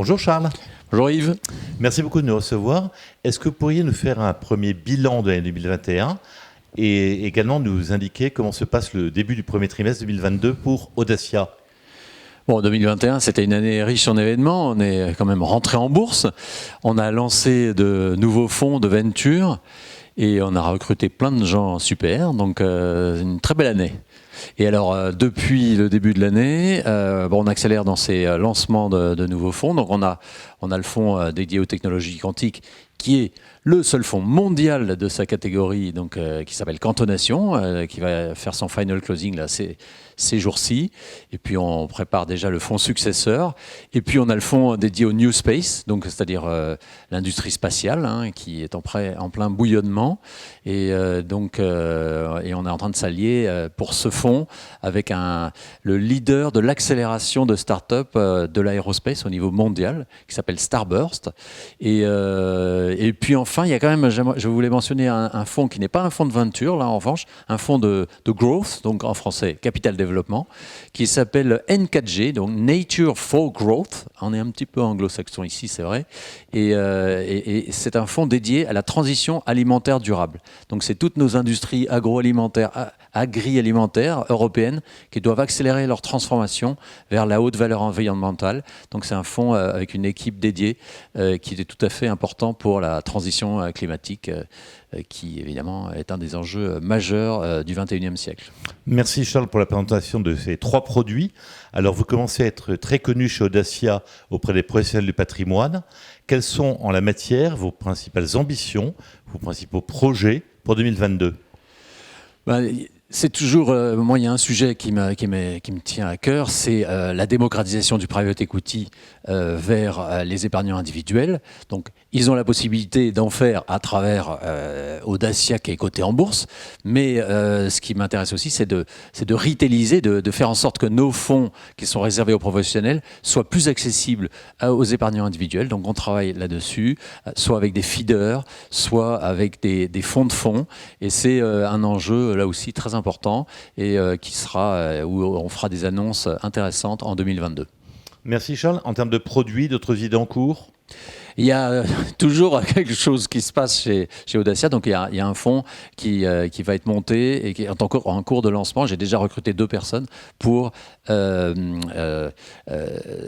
Bonjour Charles. Bonjour Yves. Merci beaucoup de nous recevoir. Est-ce que vous pourriez nous faire un premier bilan de l'année 2021 et également nous indiquer comment se passe le début du premier trimestre 2022 pour Audacia ? Bon, 2021, c'était une année riche en événements. On est quand même rentré en bourse. On a lancé de nouveaux fonds de venture et on a recruté plein de gens super. Donc, une très belle année. Et alors, depuis le début de l'année, on accélère dans ces lancements de nouveaux fonds. Donc, on a le fonds dédié aux technologies quantiques qui est le seul fonds mondial de sa catégorie, donc, qui s'appelle Cantonation, qui va faire son final closing là, ces jours-ci. Et puis, on prépare déjà le fonds successeur. Et puis, on a le fonds dédié au New Space, donc, c'est-à-dire l'industrie spatiale, hein, qui est en plein bouillonnement. Et donc, et on est en train de s'allier pour ce fonds avec le leader de l'accélération de start-up de l'aérospace au niveau mondial, qui s'appelle Starburst. Et puis enfin, il y a quand même, je voulais mentionner un fonds qui n'est pas un fonds de venture, là en revanche, un fonds de growth, donc en français, capital développement, qui s'appelle N4G, donc Nature for Growth. On est un petit peu anglo-saxon ici, c'est vrai. Et c'est un fonds dédié à la transition alimentaire durable. Donc c'est toutes nos industries agroalimentaires, agri-alimentaires européennes qui doivent accélérer leur transformation vers la haute valeur environnementale. Donc c'est un fonds avec une équipe dédiée qui est tout à fait important pour la transition climatique qui évidemment est un des enjeux majeurs du XXIe siècle. Merci Charles pour la présentation de ces 3 produits. Alors vous commencez à être très connu chez Audacia auprès des professionnels du patrimoine. Quelles sont en la matière vos principales ambitions, vos principaux projets pour 2022 ? C'est toujours, moi il y a un sujet qui me tient à cœur, c'est la démocratisation du private equity vers les épargnants individuels. Donc ils ont la possibilité d'en faire à travers Audacia qui est coté en bourse, mais ce qui m'intéresse aussi c'est de retailiser, de faire en sorte que nos fonds qui sont réservés aux professionnels soient plus accessibles aux épargnants individuels. Donc on travaille là-dessus, soit avec des feeders, soit avec des fonds de fonds, et c'est un enjeu là aussi très important et qui sera où on fera des annonces intéressantes en 2022. Merci Charles. En termes de produits, d'autres idées en cours ? Il y a toujours quelque chose qui se passe chez Audacia. Donc il y a un fonds qui va être monté et qui est encore en cours de lancement. J'ai déjà recruté 2 personnes pour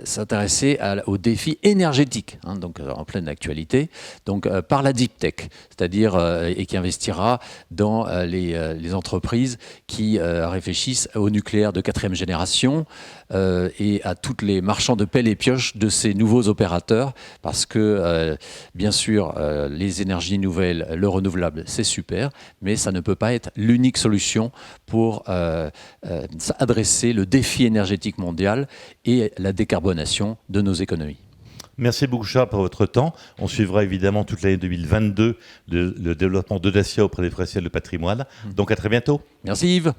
s'intéresser aux défis énergétiques, hein, donc en pleine actualité, donc par la deep tech, c'est-à-dire et qui investira dans les entreprises qui réfléchissent au nucléaire de 4e génération et à tous les marchands de pelle et pioche de ces nouveaux opérateurs, parce que bien sûr, les énergies nouvelles, le renouvelable, c'est super, mais ça ne peut pas être l'unique solution pour adresser le défi énergétique mondial et la décarbonation de nos économies. Merci beaucoup Charles pour votre temps. On suivra évidemment toute l'année 2022 le développement d'Audacia auprès des professionnels de patrimoine. Donc à très bientôt. Merci Yves.